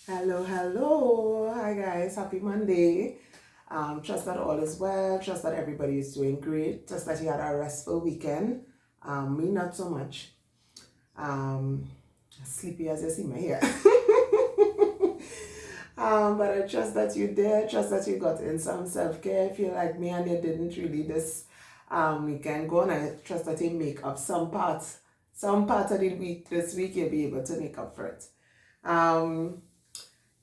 Hello. Hi guys, happy Monday. Trust that all is well. Trust that everybody is doing great. Trust that you had a restful weekend. Me not so much. Um, Sleepy as you see me here. But I trust that you did. Trust that you got in some self-care. If you're like me and you didn't really this weekend go, and I trust that you make up some part of the week this week you'll be able to make up for it. Um,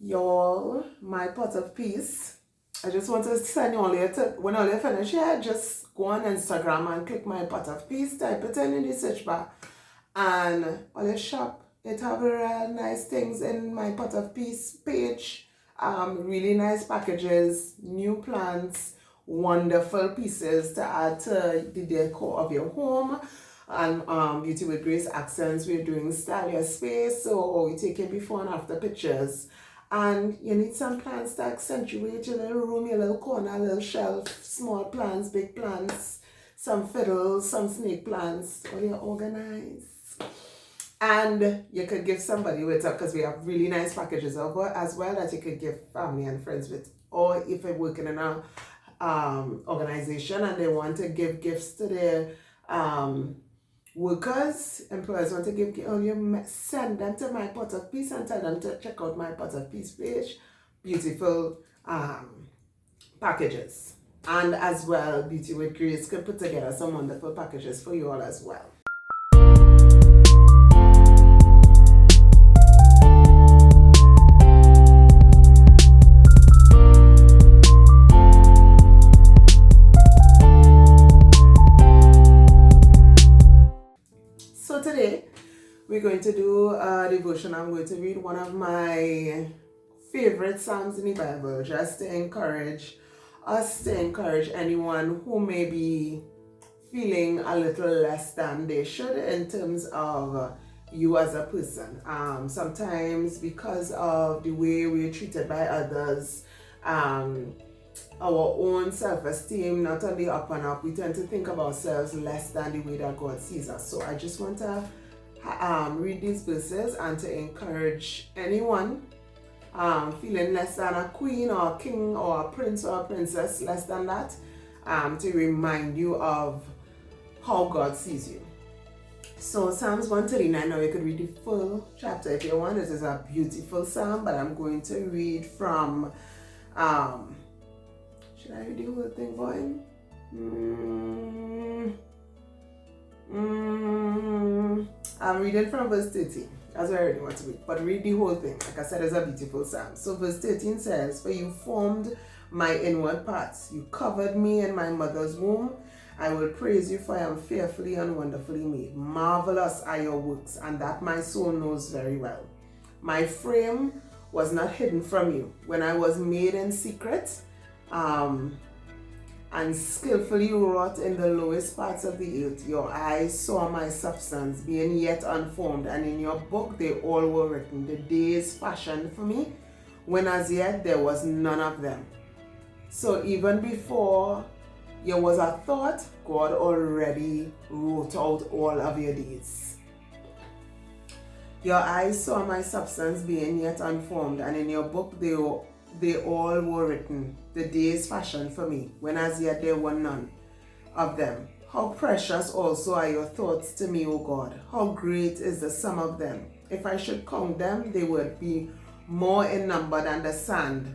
Y'all, my pot of peace. I just want to send you all here to, when all you finish here, just go on Instagram and click my pot of peace, type it in the search bar, and all your shop. It have real nice things in my pot of peace page. Really nice packages, new plants, wonderful pieces to add to the decor of your home. And Beauty with Grace Accents, we're doing Style Your Space, so we take your before and after pictures. And you need some plants to accentuate your little room, your little corner, little shelf, small plants, big plants, some fiddles, some snake plants, all you organize. And you could give somebody with it because we have really nice packages over as well that you could give family and friends with. Or if you're working in a organization and they want to give gifts to their workers, employers want to give, you send them to my pot of peace and tell them to check out my pot of peace page. Beautiful packages. And as well, Beauty with Grace can put together some wonderful packages for you all as well. So today, we're going to do a devotion. I'm going to read one of my favorite Psalms in the Bible just to encourage us, to encourage anyone who may be feeling a little less than they should in terms of you as a person. Sometimes because of the way we're treated by others, our own self-esteem not on the up and up, we tend to think of ourselves less than the way that God sees us. So I just want to read these verses and to encourage anyone feeling less than a queen or a king or a prince or a princess, less than that, to remind you of how God sees you. So Psalms 139, now you could read the full chapter if you want. It is a beautiful psalm, but I'm going to read from should I read the whole thing for him? I'm reading from verse 13. That's what I really want to read. But read the whole thing. Like I said, it's a beautiful psalm. So verse 13 says, "For you formed my inward parts. You covered me in my mother's womb. I will praise you, for I am fearfully and wonderfully made. Marvelous are your works, and that my soul knows very well. My frame was not hidden from you when I was made in secret, and skillfully wrought in the lowest parts of the earth. Your eyes saw my substance, being yet unformed, and in your book they all were written, the days fashioned for me, when as yet there was none of them." So even before there was a thought, God already wrote out all of your days. Your eyes saw my substance, being yet unformed, and in your book they all were written, the days fashioned for me, when as yet there were none of them. How precious also are your thoughts to me, O God. How great is the sum of them. If I should count them, they would be more in number than the sand.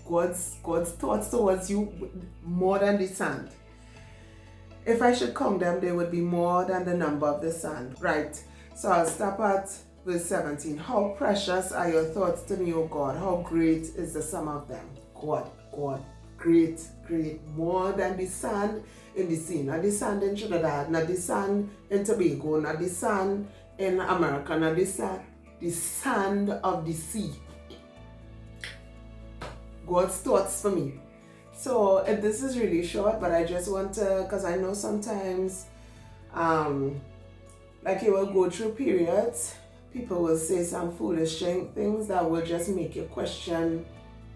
God's thoughts towards you more than the sand. If I should count them, they would be more than the number of the sand. Right, so I'll stop at verse 17. How precious are your thoughts to me, O God. How great is the sum of them. God, great, more than the sand in the sea. Not the sand in Trinidad, not the sand in Tobago, not the sand in America, not the sand of the sea. God's thoughts for me. So this is really short, but I just want to, because I know sometimes like you will go through periods, people will say some foolish things that will just make you question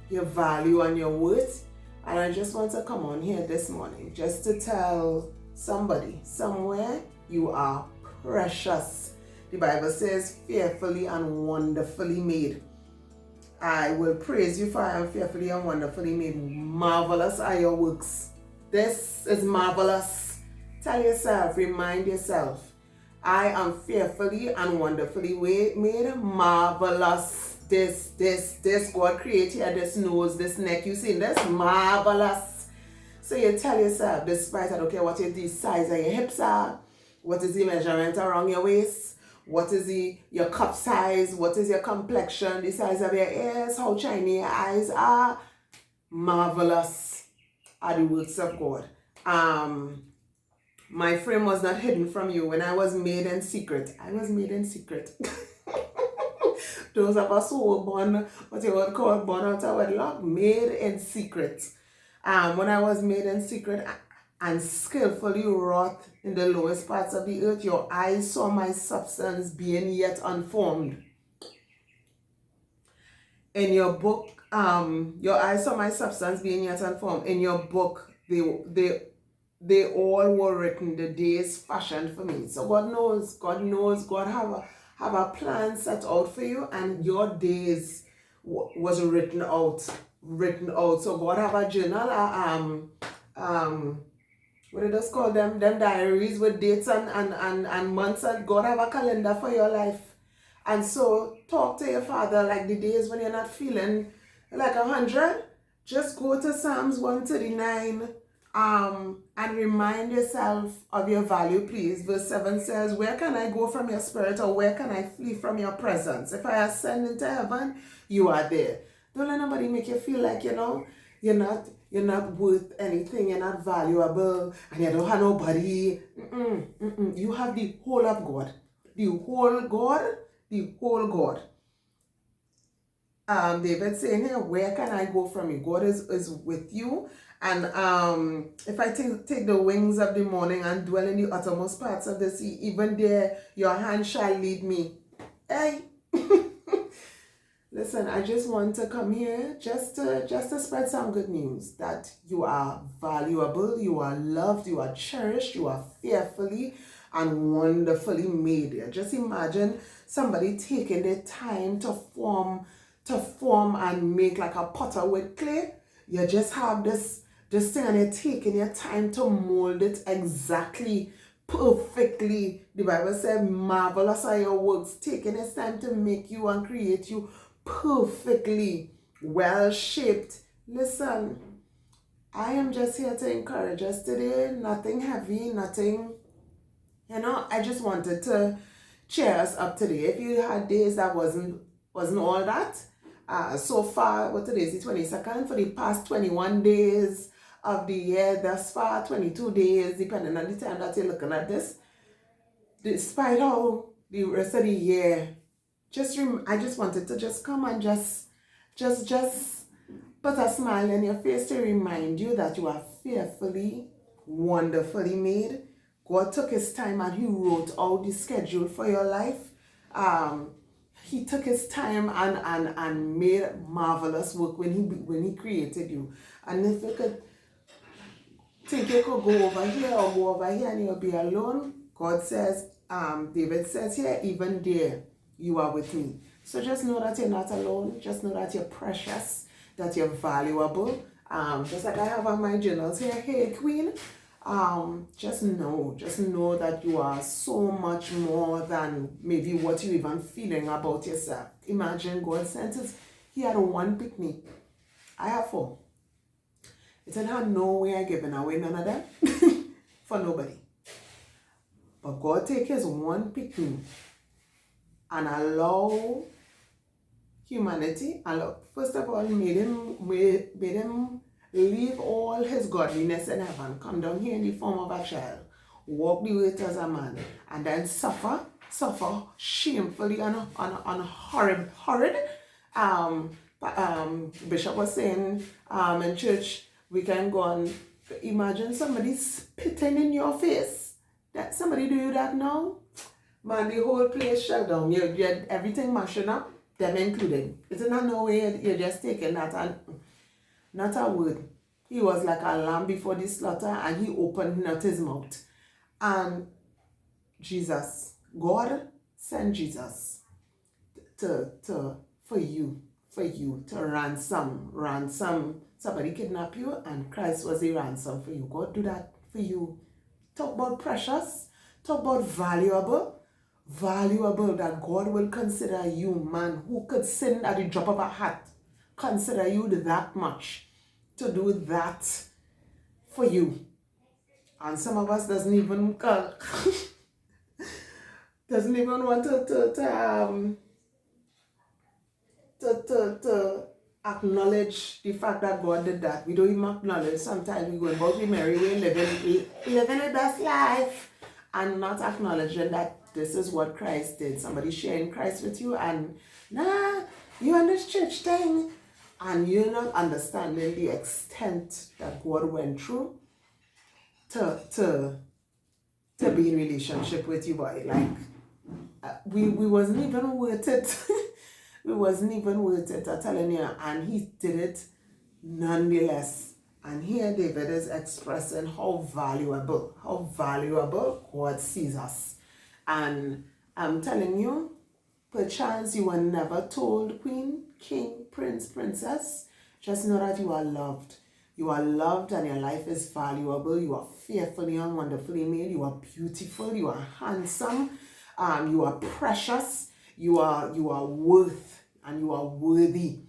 your value and your worth. And I just want to come on here this morning just to tell somebody, somewhere, you are precious. The Bible says fearfully and wonderfully made. I will praise you, for I am fearfully and wonderfully made. Marvelous are your works. This is marvelous. Tell yourself, remind yourself, I am fearfully and wonderfully made. Marvelous. This, God created here, this nose, this neck, you see this? Marvelous. So you tell yourself, despite, I don't care what the size of your hips are, what is the measurement around your waist, what is your cup size, what is your complexion, the size of your ears, how shiny your eyes are, marvelous are the works of God. My frame was not hidden from you. When I was made in secret, I was made in secret. Those of us who were born, what you would call born out of wedlock, made in secret. When I was made in secret and skillfully wrought in the lowest parts of the earth, your eyes saw my substance being yet unformed. In your book, your eyes saw my substance being yet unformed. In your book, they all were written, the days fashioned for me. So God knows, God have a plan set out for you, and your days was written out. So God have a journal, what did us call them diaries with dates and months, and God have a calendar for your life. And so talk to your Father like the days when you're not feeling like 100. Just go to Psalms 139 and remind yourself of your value, please. Verse 7 says, where can I go from your spirit, or where can I flee from your presence? If I ascend into heaven, you are there. Don't let nobody make you feel like, you're not worth anything, you're not valuable, and you don't have nobody. You have the whole of God. The whole God. David saying here, where can I go from you? God is with you. And if I take the wings of the morning and dwell in the uttermost parts of the sea, even there your hand shall lead me. Hey. Listen, I just want to come here just to spread some good news that you are valuable, you are loved, you are cherished, you are fearfully and wonderfully made. Just imagine somebody taking their time to form and make like a potter with clay. You just have this thing, and you're taking your time to mold it exactly, perfectly. The Bible says, marvelous are your works, taking its time to make you and create you perfectly well shaped. Listen, I am just here to encourage us today. Nothing heavy, nothing, I just wanted to cheer us up today. If you had days that wasn't all that, so far, what today is the 22nd, for the past 21 days of the year thus far, 22 days, depending on the time that you're looking at this, despite how the rest of the year, I just wanted to just come and just put a smile on your face to remind you that you are fearfully, wonderfully made. God took his time and he wrote out the schedule for your life. He took his time and made marvelous work when he created you. And if you could think you could go over here or go over here and you'll be alone, God says, David says here, even there you are with me. So just know that you're not alone. Just know that you're precious, that you're valuable. Just like I have on my journals here, hey queen. Just know that you are so much more than maybe what you even feeling about yourself. Imagine God sent us, he had one picnic. I have 4. It had no way of giving away none of them for nobody. But God take his one picnic and allow humanity, first of all, made him leave all his godliness in heaven, come down here in the form of a child, walk the earth as a man, and then suffer shamefully and horrid. Bishop was saying in church, we can go and imagine somebody spitting in your face. That somebody do you that now? Man, the whole place shut down. You get everything mashing up, them included. It's not no way you're just taking that and not a word. He was like a lamb before the slaughter, and he opened not his mouth. And God sent Jesus for you, for you, to ransom. Somebody kidnap you and Christ was a ransom for you. God do that for you. Talk about precious, talk about valuable that God will consider you, man, who could sin at the drop of a hat, consider you that much to do that for you. And some of us doesn't even doesn't even want to acknowledge the fact that God did that. We don't even acknowledge. Sometimes we go about we merry way, living the best life, and not acknowledging that this is what Christ did. Somebody sharing Christ with you, and nah, you on this church thing, and you're not understanding the extent that God went through to be in relationship with you, boy. Like we wasn't even worth it. We wasn't even worth it, I'm telling you, and he did it nonetheless. And here David is expressing how valuable God sees us. And I'm telling you, perchance you were never told, queen, king, prince, princess, just know that you are loved. You are loved and your life is valuable. You are fearfully and wonderfully made. You are beautiful. You are handsome. You are precious. You are worth and you are worthy.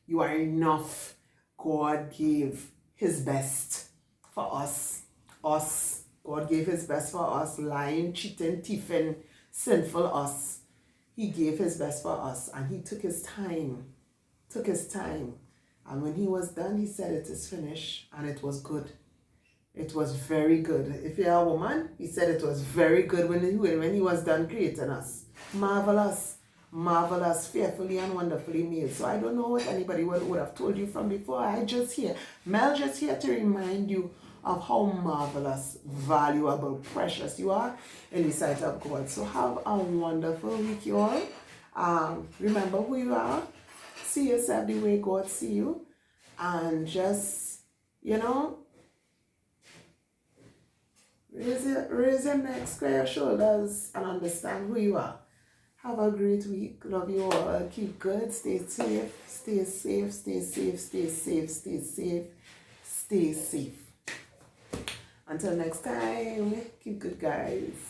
You are enough. God gave his best for us. God gave his best for us. Lying, cheating, thieving, sinful us. He gave his best for us and he took his time. And when he was done, he said, it is finished, and it was good. It was very good. If you're a woman, he said it was very good when he was done creating us. Marvelous, fearfully and wonderfully made. So I don't know what anybody would have told you from before. Mel just here to remind you of how marvelous, valuable, precious you are in the sight of God. So have a wonderful week, you all. Remember who you are. See yourself the way God see you. And just, raise your neck, square your shoulders, and understand who you are. Have a great week. Love you all. Keep good. Stay safe. Stay safe. Stay safe. Stay safe. Stay safe. Stay safe. Until next time, keep good, guys.